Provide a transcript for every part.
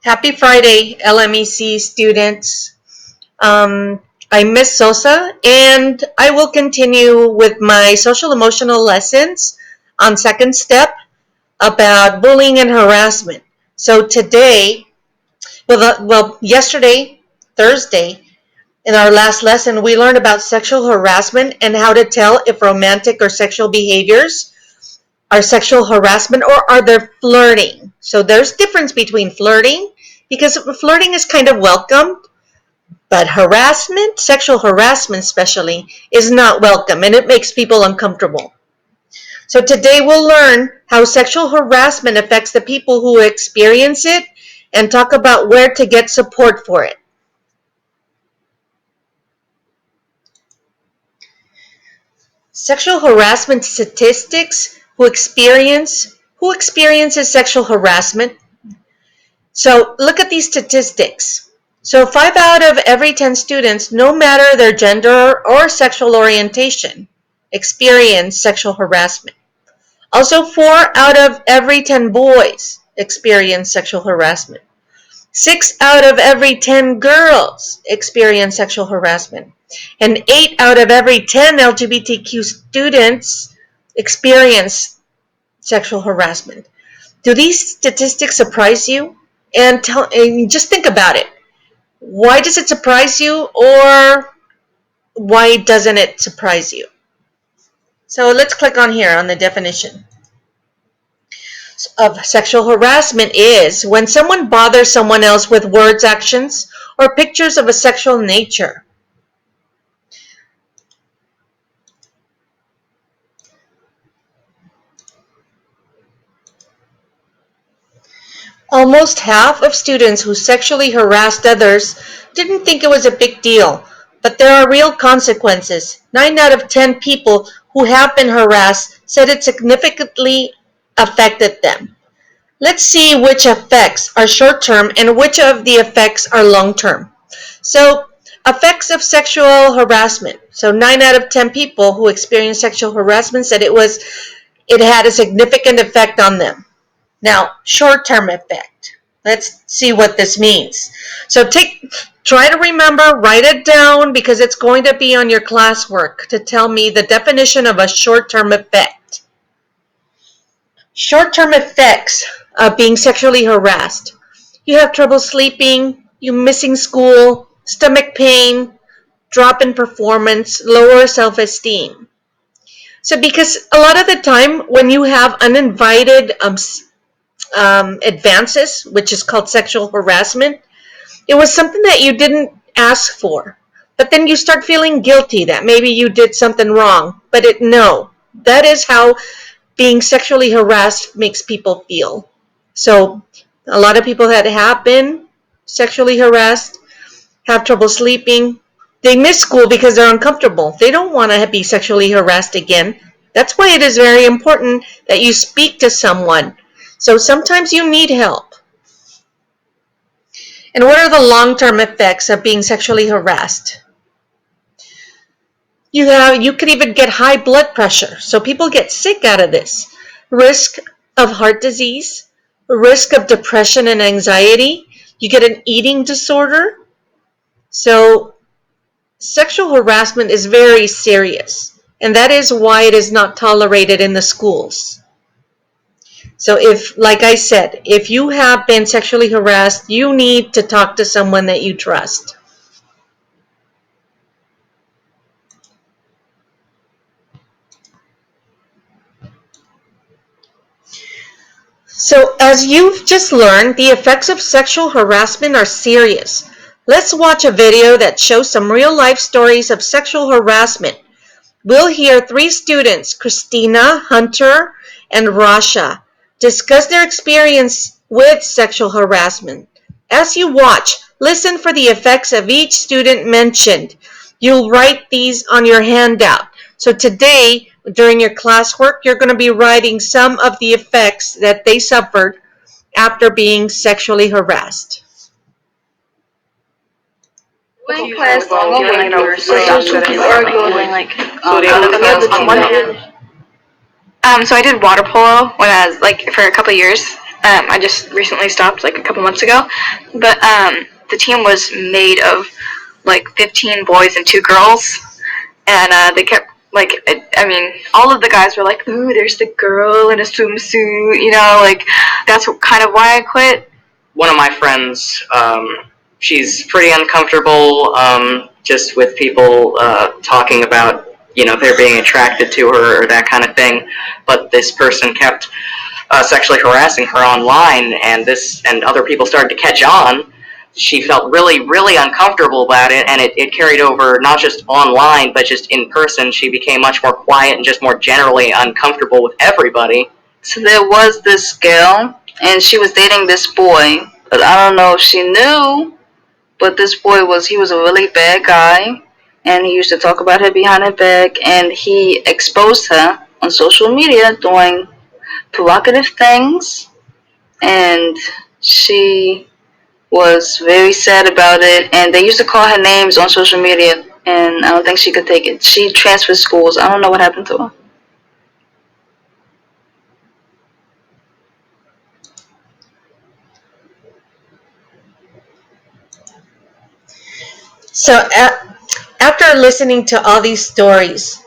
Happy Friday, LMEC students. I'm Miss Sosa, and I will continue with my social emotional lessons on second step about bullying and harassment. So today, yesterday, Thursday, in our last lesson, we learned about sexual harassment and how to tell if romantic or sexual behaviors are sexual harassment or are they flirting. So there's difference between flirting because flirting is kind of welcomed, but harassment, sexual harassment especially, is not welcome and it makes people uncomfortable. So today we'll learn how sexual harassment affects the people who experience it and talk about where to get support for it. Sexual harassment statistics, who experiences sexual harassment. So look at these statistics. So 5 out of every 10 students, no matter their gender or sexual orientation, experience sexual harassment. Also 4 out of every 10 boys experience sexual harassment. 6 out of every 10 girls experience sexual harassment. And 8 out of every 10 LGBTQ students experience sexual harassment. Do these statistics surprise you? And just think about it. Why does it surprise you, or why doesn't it surprise you? So let's click on here on the definition of sexual harassment is when someone bothers someone else with words, actions, or pictures of a sexual nature. Almost half of students who sexually harassed others didn't think it was a big deal, but there are real consequences. 9 out of 10 people who have been harassed said it significantly affected them. Let's see which effects are short-term and which of the effects are long-term. So, effects of sexual harassment. So 9 out of 10 people who experienced sexual harassment said it had a significant effect on them. Now, short-term effect. Let's see what this means. So try to remember, write it down because it's going to be on your classwork to tell me the definition of a short-term effect. Short-term effects of being sexually harassed. You have trouble sleeping, you missing school, stomach pain, drop in performance, lower self-esteem. So because a lot of the time when you have uninvited advances, which is called sexual harassment, it was something that you didn't ask for. But then you start feeling guilty that maybe you did something wrong. But no, that is how being sexually harassed makes people feel. So a lot of people that have been sexually harassed have trouble sleeping. They miss school because they're uncomfortable. They don't want to be sexually harassed again. That's why it is very important that you speak to someone. So sometimes you need help. And what are the long-term effects of being sexually harassed? You could even get high blood pressure. So people get sick out of this. Risk of heart disease, risk of depression and anxiety. You get an eating disorder. So sexual harassment is very serious, and that is why it is not tolerated in the schools. So like I said, if you have been sexually harassed, you need to talk to someone that you trust. So as you've just learned, the effects of sexual harassment are serious. Let's watch a video that shows some real-life stories of sexual harassment. We'll hear 3 students, Christina, Hunter, and Rasha, discuss their experience with sexual harassment. As you watch, listen for the effects of each student mentioned. You'll write these on your handout. So today, during your classwork, you're going to be writing some of the effects that they suffered after being sexually harassed. When class long when you were so people arguing like on one hand, so I did water polo when I was like for a couple of years, I just recently stopped like a couple months ago, but the team was made of like 15 boys and 2 girls, and they kept like I mean, all of the guys were like, "Ooh, there's the girl in a swimsuit," you know, like that's kind of why I quit. One of my friends, she's pretty uncomfortable just with people talking about, they're being attracted to her or that kind of thing. But this person kept sexually harassing her online, and other people started to catch on. She felt really, really uncomfortable about it, and it carried over not just online, but just in person. She became much more quiet and just more generally uncomfortable with everybody. So there was this girl, and she was dating this boy, but I don't know if she knew, but this boy he was a really bad guy, and he used to talk about her behind her back, and he exposed her on social media doing provocative things, and she was very sad about it, and they used to call her names on social media, and I don't think she could take it. She transferred schools. I don't know what happened to her. So after listening to all these stories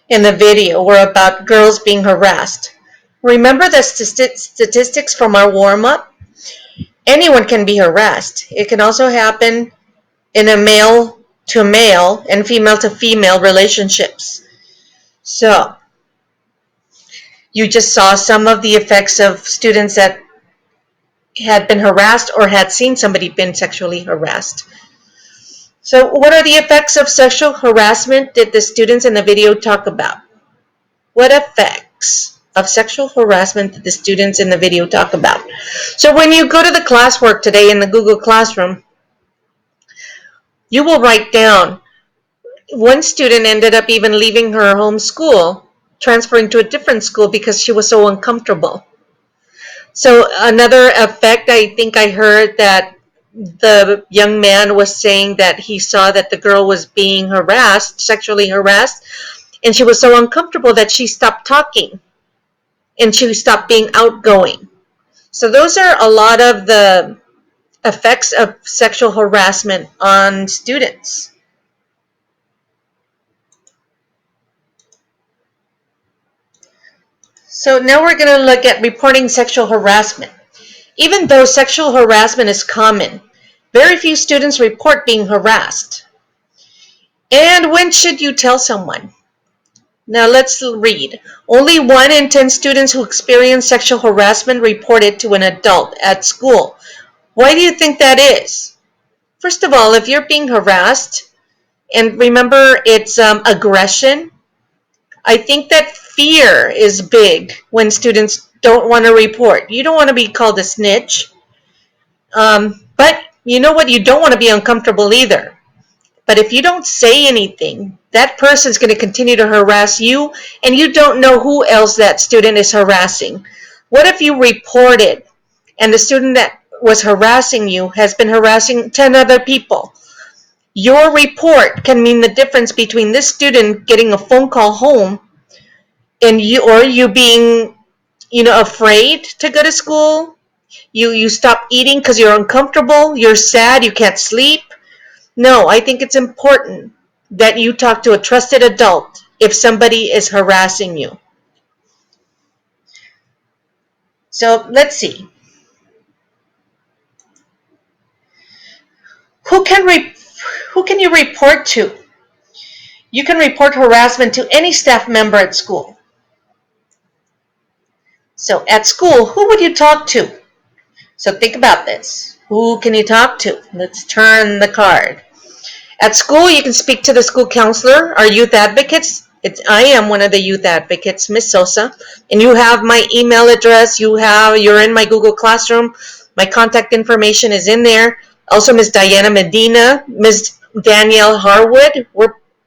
in the video were about girls being harassed, remember the statistics from our warm-up? Anyone can be harassed. It can also happen in a male to male and female to female relationships. So you just saw some of the effects of students that had been harassed or had seen somebody been sexually harassed. So what are the effects of sexual harassment did the students in the video talk about? What effects of sexual harassment did the students in the video talk about? So when you go to the classwork today in the Google Classroom, you will write down, one student ended up even leaving her home school, transferring to a different school because she was so uncomfortable. So another effect, I think I heard that the young man was saying that he saw that the girl was being harassed, sexually harassed, and she was so uncomfortable that she stopped talking and she stopped being outgoing. So those are a lot of the effects of sexual harassment on students. So now we're going to look at reporting sexual harassment. Even though sexual harassment is common, very few students report being harassed. And when should you tell someone? Now let's read. Only 1 in 10 students who experience sexual harassment reported to an adult at school. Why do you think that is? First of all, if you're being harassed, and remember it's aggression, I think that fear is big when students don't want to report. You don't want to be called a snitch. But you know what? You don't want to be uncomfortable either. But if you don't say anything, that person's going to continue to harass you, and you don't know who else that student is harassing. What if you report it, and the student that was harassing you has been harassing 10 other people? Your report can mean the difference between this student getting a phone call home and you being, afraid to go to school. You stop eating because you're uncomfortable, you're sad, you can't sleep. No, I think it's important that you talk to a trusted adult if somebody is harassing you. So let's see. Who can who can you report to? You can report harassment to any staff member at school. So at school, who would you talk to? So think about this. Who can you talk to? Let's turn the card. At school, you can speak to the school counselor, our youth advocates. I am one of the youth advocates, Miss Sosa, and you have my email address. You're in my Google Classroom. My contact information is in there. Also, Miss Diana Medina, Miss Danielle Harwood.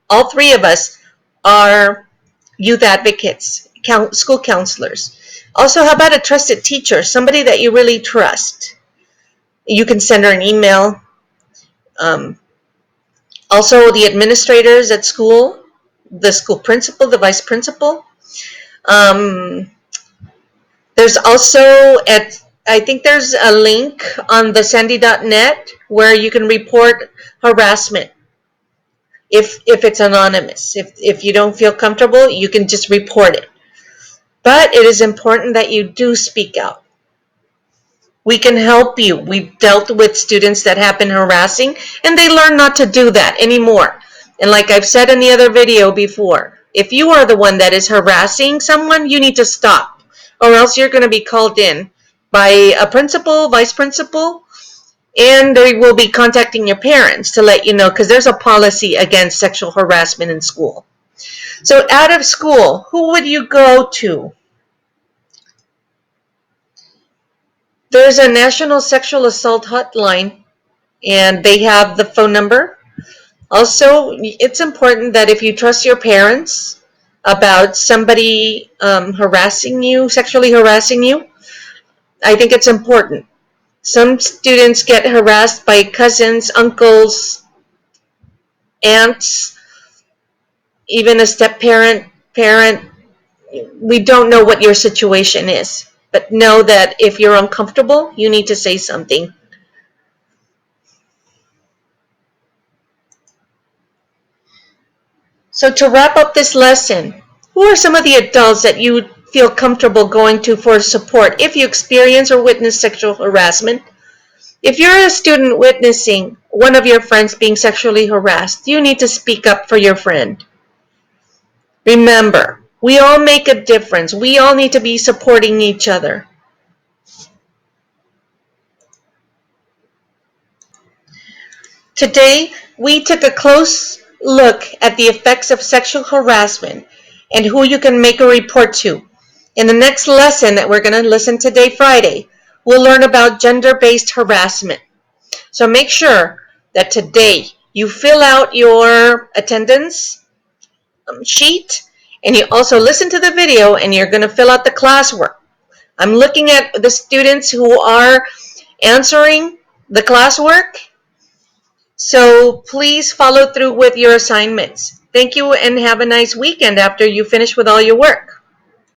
All 3 of us are youth advocates, school counselors. Also, how about a trusted teacher, somebody that you really trust? You can send her an email. Also, the administrators at school, the school principal, the vice principal. Um, There's also I think there's a link on the sandy.net where you can report harassment if it's anonymous. If you don't feel comfortable, you can just report it. But it is important that you do speak out. We can help you. We've dealt with students that have been harassing, and they learn not to do that anymore. And like I've said in the other video before, if you are the one that is harassing someone, you need to stop, or else you're going to be called in by a principal, vice principal, and they will be contacting your parents to let you know, because there's a policy against sexual harassment in school. So out of school, who would you go to? There's a national sexual assault hotline, and they have the phone number. Also, it's important that if you trust your parents about somebody harassing you, sexually harassing you, I think it's important. Some students get harassed by cousins, uncles, aunts, even a step parent. We don't know what your situation is, but know that if you're uncomfortable, you need to say something. So to wrap up this lesson, who are some of the adults that you would feel comfortable going to for support if you experience or witness sexual harassment? If you're a student witnessing one of your friends being sexually harassed, you need to speak up for your friend. Remember, we all make a difference. We all need to be supporting each other. Today, we took a close look at the effects of sexual harassment and who you can make a report to. In the next lesson that we're going to listen today, Friday, we'll learn about gender-based harassment. So make sure that today you fill out your attendance sheet, and you also listen to the video, and you're going to fill out the classwork. I'm looking at the students who are answering the classwork, so please follow through with your assignments. Thank you, and have a nice weekend after you finish with all your work.